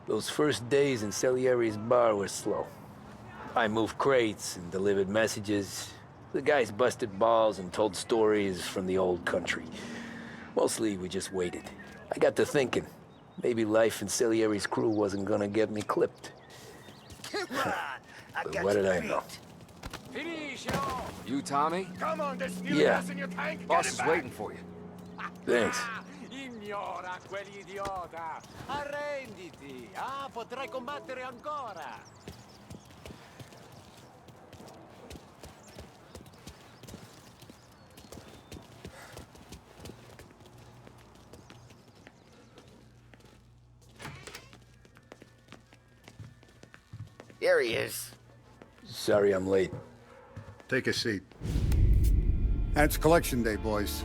Those first days in Salieri's bar were slow. I moved crates and delivered messages. The guys busted balls and told stories from the old country. Mostly, we just waited. I got to thinking, maybe life in Salieri's crew wasn't gonna get me clipped. Come on, But what did I know? You, Tommy? Come on, there's new Yeah. gas in your tank. Boss Get it is back. waiting for you. Thanks. Ignora quell'idiota! Arrenditi! Ah, potrai combattere ancora! There he is. Sorry I'm late. Take a seat. And it's collection day, boys.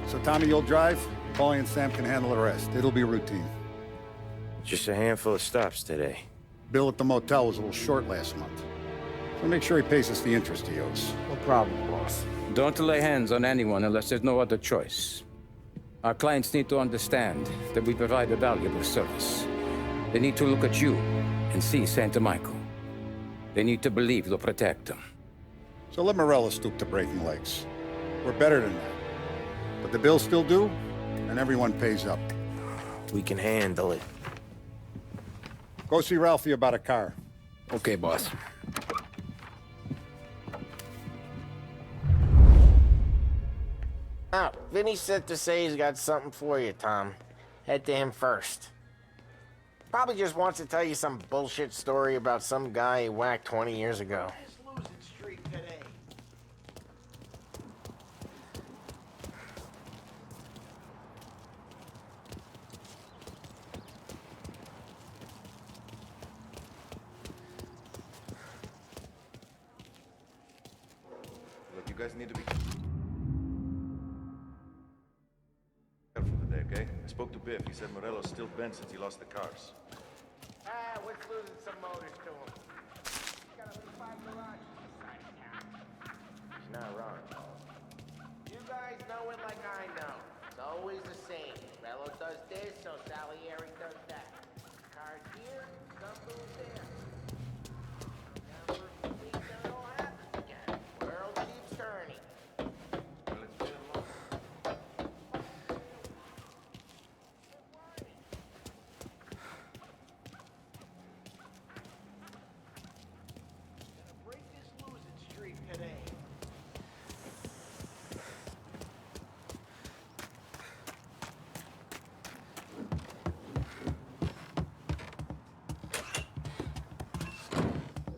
So Tommy, you'll drive. Paulie and Sam can handle the rest. It'll be routine. Just a handful of stops today. Bill at the motel was a little short last month. So make sure he pays us the interest he owes. No problem, boss. Don't lay hands on anyone unless there's no other choice. Our clients need to understand that we provide a valuable service. They need to look at you and see Santa Michael. They need to believe you'll protect them. So let Morella stoop to breaking legs. We're better than that. But the bills still due, and everyone pays up. We can handle it. Go see Ralphie about a car. Okay, boss. Oh, Vinny said to say he's got something for you, Tom. Head to him first. Probably just wants to tell you some bullshit story about some guy he whacked 20 years ago. Look, you guys need to be careful today, okay? I spoke to Biff. He said Morello's still bent since he lost the cars. Ah, we're losing some motors to him. Got at least 5 garages on the side of town. He's not wrong. You guys know it like I know. It's always the same. Rello does this, so Salieri does that. Cars here, some moves there. Now for a few weeks, then it all happens again. World keeps turning. Well, it's been a long... Break this losing streak today.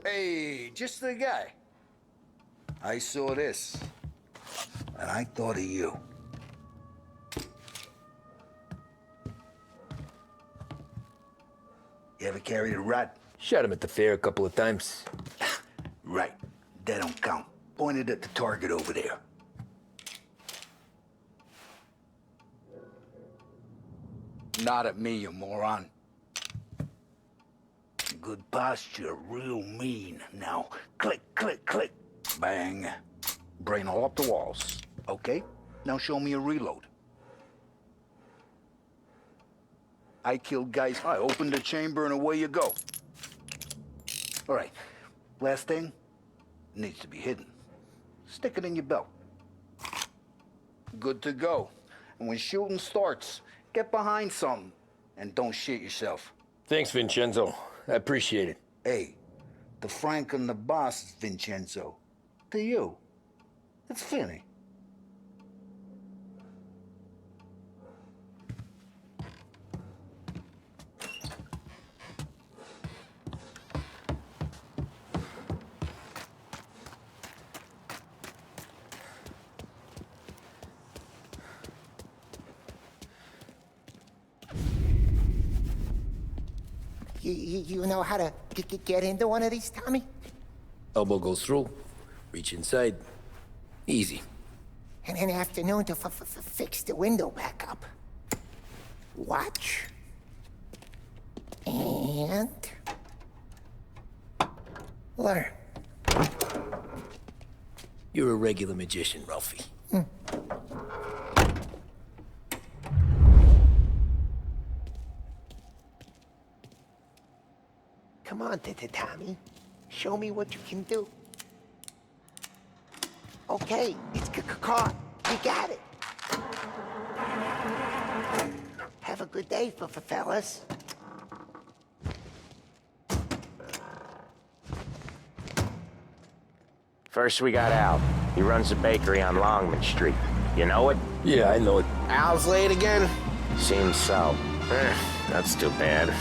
Hey, just the guy. I saw this, and I thought of you. You ever carried a rat? Shot him at the fair a couple of times. Right. That don't count. Pointed at the target over there. Not at me, you moron. Good posture, real mean. Now, click, click, click. Bang. Brain all up the walls. Okay, now show me a reload. I killed guys. I opened the chamber and away you go. All right, last thing, needs to be hidden. Stick it in your belt. Good to go. And when shooting starts, get behind something and don't shit yourself. Thanks, Vincenzo. I appreciate it. Hey, the Frank and the boss is Vincenzo. To you, it's Vinny. You know how to get into one of these, Tommy? Elbow goes through. Reach inside. Easy. And an afternoon to fix the window back up. Watch. And... learn. You're a regular magician, Ralphie. Come on, Tommy. Show me what you can do. Okay, it's caught. You got it. Have a good day, fellas. First, we got Al. He runs a bakery on Longman Street. You know it? Yeah, I know it. Al's late again? Seems so. That's too bad.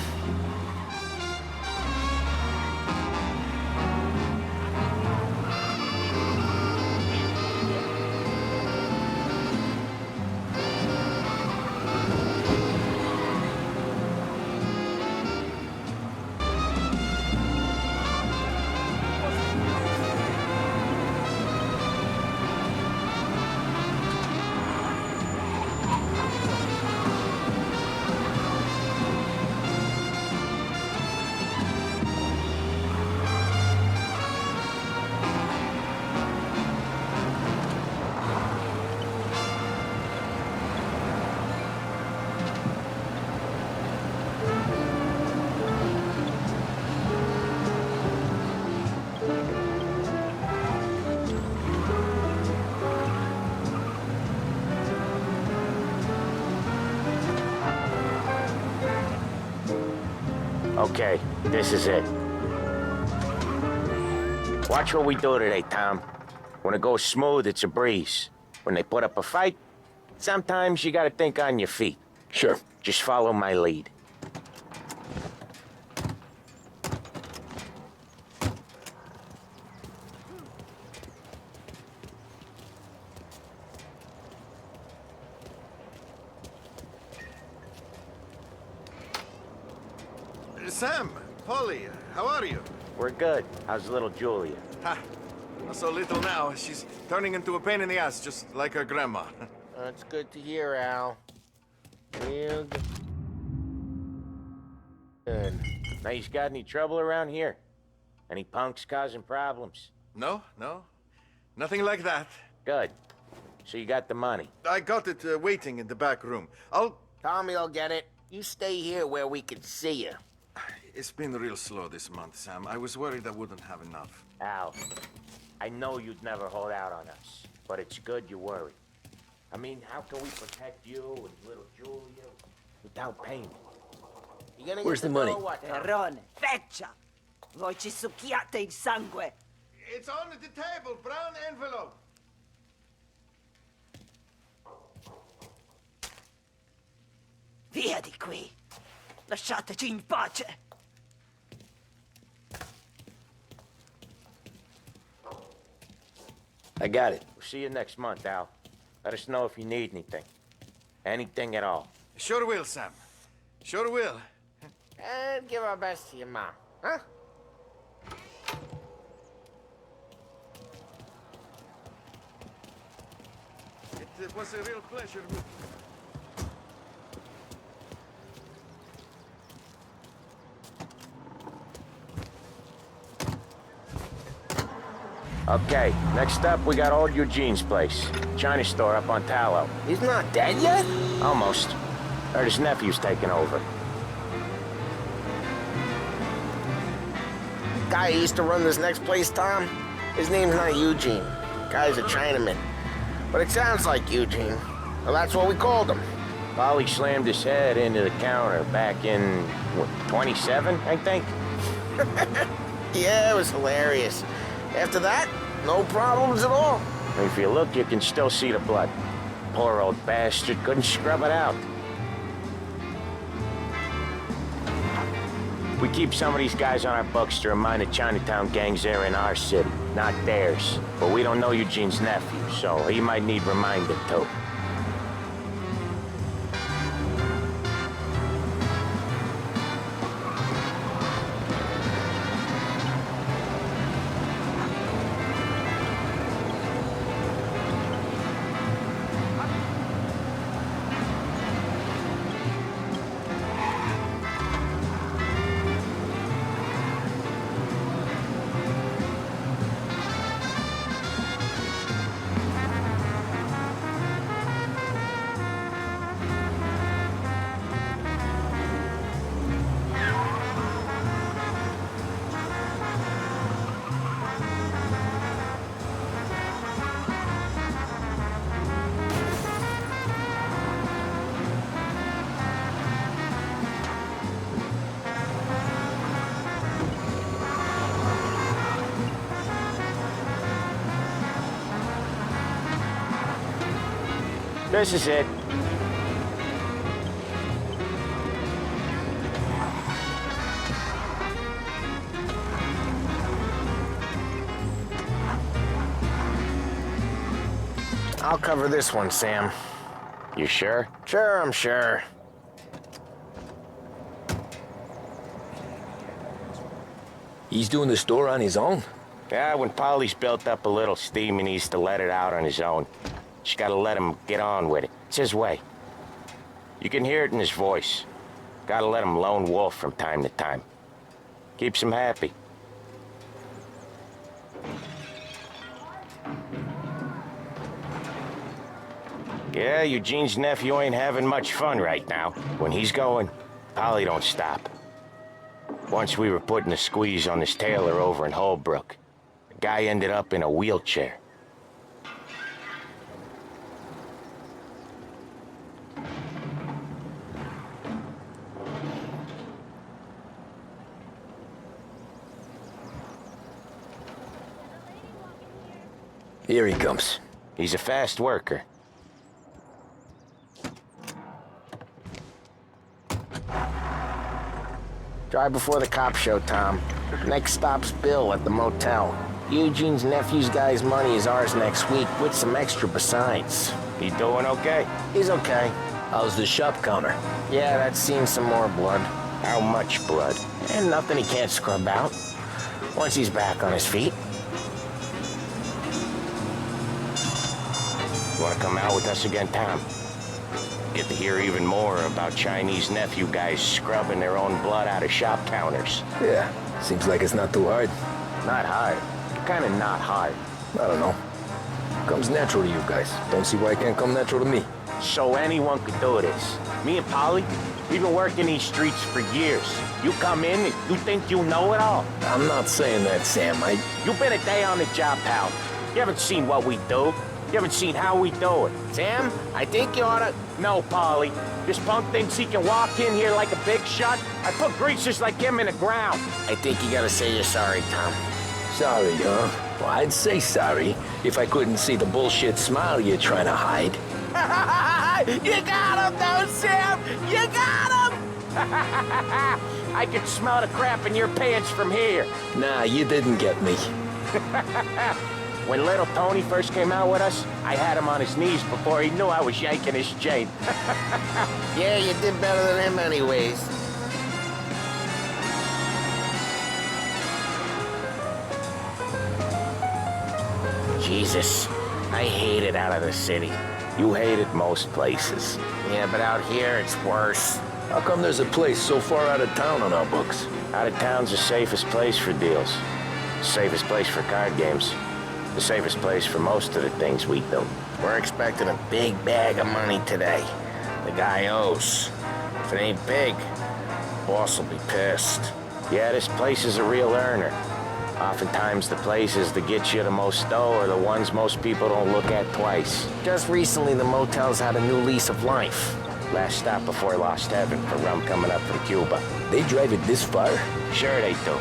Okay, this is it. Watch what we do today, Tom. When it goes smooth, it's a breeze. When they put up a fight, sometimes you gotta think on your feet. Sure. Just follow my lead. Sam, Polly, how are you? We're good. How's little Julia? Ha, not so little now. She's turning into a pain in the ass, just like her grandma. That's good to hear, Al. Real good. Now, you got any trouble around here? Any punks causing problems? No, nothing like that. Good. So you got the money. I got it waiting in the back room. Tommy will get it. You stay here where we can see you. It's been real slow this month, Sam. I was worried I wouldn't have enough. Al, I know you'd never hold out on us, but it's good you worry. I mean, how can we protect you and little Julia without payment? You gonna Where's get the money? dough or what, Tom? Terrone, feccia! Voi ci succhiate il sangue! It's on the table, brown envelope. Via di qui! Lasciateci in pace! I got it. We'll see you next month, Al. Let us know if you need anything. Anything at all. Sure will, Sam. Sure will. And give our best to your mom, huh? It was a real pleasure. Okay, next up, we got old Eugene's place. China store up on Tallow. He's not dead yet? Almost. Heard his nephew's taking over. Guy who used to run this next place, Tom, his name's not Eugene. Guy's a Chinaman. But it sounds like Eugene. Well, that's what we called him. Polly slammed his head into the counter back in, what, 27, I think? Yeah, it was hilarious. After that, no problems at all. If you look, you can still see the blood. Poor old bastard couldn't scrub it out. We keep some of these guys on our books to remind the Chinatown gangs they're in our city, not theirs. But we don't know Eugene's nephew, so he might need reminded too. This is it. I'll cover this one, Sam. You sure? Sure, I'm sure. He's doing the store on his own? Yeah, when Polly's built up a little steam, he needs to let it out on his own. Just gotta let him get on with it. It's his way. You can hear it in his voice. Gotta let him lone wolf from time to time. Keeps him happy. Yeah, Eugene's nephew ain't having much fun right now. When he's going, Polly don't stop. Once we were putting a squeeze on this tailor over in Holbrook. The guy ended up in a wheelchair. Here he comes. He's a fast worker. Drive before the cops show, Tom. Next stop's Bill at the motel. Eugene's nephew's guy's money is ours next week, with some extra besides. He doing okay? He's okay. How's the shop counter? Yeah, that's seen some more blood. How much blood? And nothing he can't scrub out. Once he's back on his feet. You wanna come out with us again, Tom? Get to hear even more about Chinese nephew guys scrubbing their own blood out of shop counters. Yeah, seems like it's not too hard. Not hard. Kinda not hard. I don't know. Comes natural to you guys. Don't see why it can't come natural to me. So anyone could do this. Me and Polly, we've been working these streets for years. You come in and you think you know it all. I'm not saying that, Sam. You've been a day on the job, pal. You haven't seen what we do. You haven't seen how we do it. Sam, I think you oughta... No, Polly. This punk thinks he can walk in here like a big shot. I put greasers like him in the ground. I think you gotta say you're sorry, Tom. Sorry, huh? Well, I'd say sorry if I couldn't see the bullshit smile you're trying to hide. You got him, though, Sam! You got him! I can smell the crap in your pants from here. Nah, you didn't get me. When little Tony first came out with us, I had him on his knees before he knew I was yanking his chain. Yeah, you did better than him anyways. Jesus, I hate it out of the city. You hate it most places. Yeah, but out here it's worse. How come there's a place so far out of town on our books? Out of town's the safest place for deals. The safest place for card games. The safest place for most of the things we do. We're expecting a big bag of money today. The guy owes. If it ain't big, boss will be pissed. Yeah, this place is a real earner. Oftentimes the places that get you the most dough are the ones most people don't look at twice. Just recently the motel's had a new lease of life. Last stop before Lost Heaven for rum coming up from Cuba. They drive it this far? Sure they do.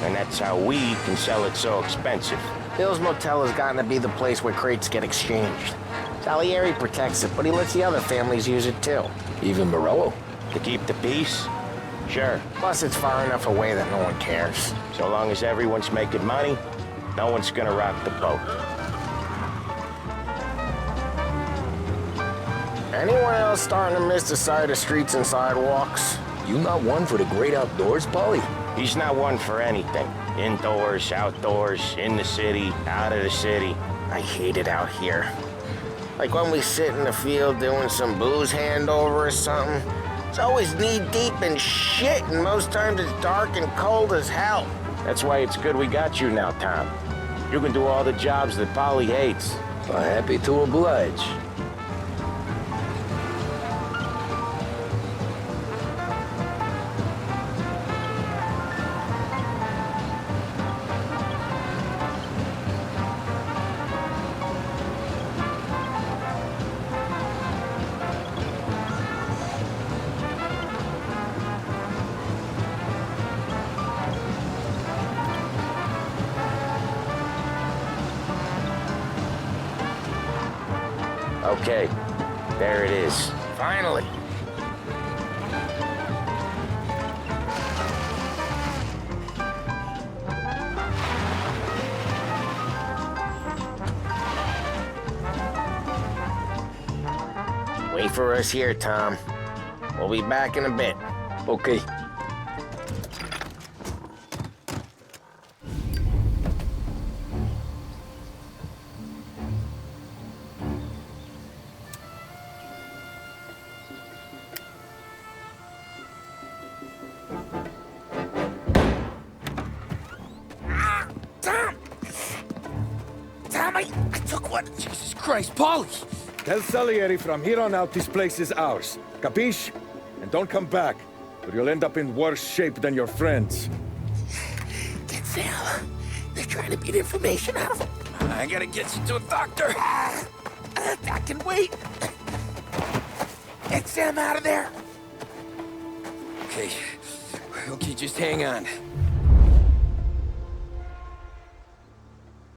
And that's how we can sell it so expensive. Bill's Motel has gotten to be the place where crates get exchanged. Salieri protects it, but he lets the other families use it too. Even Morello? To keep the peace? Sure. Plus it's far enough away that no one cares. So long as everyone's making money, no one's gonna rock the boat. Anyone else starting to miss the sight of streets and sidewalks? You not one for the great outdoors, Polly? He's not one for anything. Indoors, outdoors, in the city, out of the city. I hate it out here. Like when we sit in the field doing some booze handover or something. It's always knee-deep in shit, and most times it's dark and cold as hell. That's why it's good we got you now, Tom. You can do all the jobs that Polly hates. Well, happy to oblige. Okay, There it is. Finally. Wait for us here, Tom. We'll be back in a bit. Okay. Tom, I took one. Jesus Christ, Paulie! Tell Salieri from here on out this place is ours. Capiche? And don't come back, or you'll end up in worse shape than your friends. Get Sam. They're trying to beat information out of him. I gotta get you to a doctor. I can wait. Get Sam out of there. Okay. Okay, just hang on.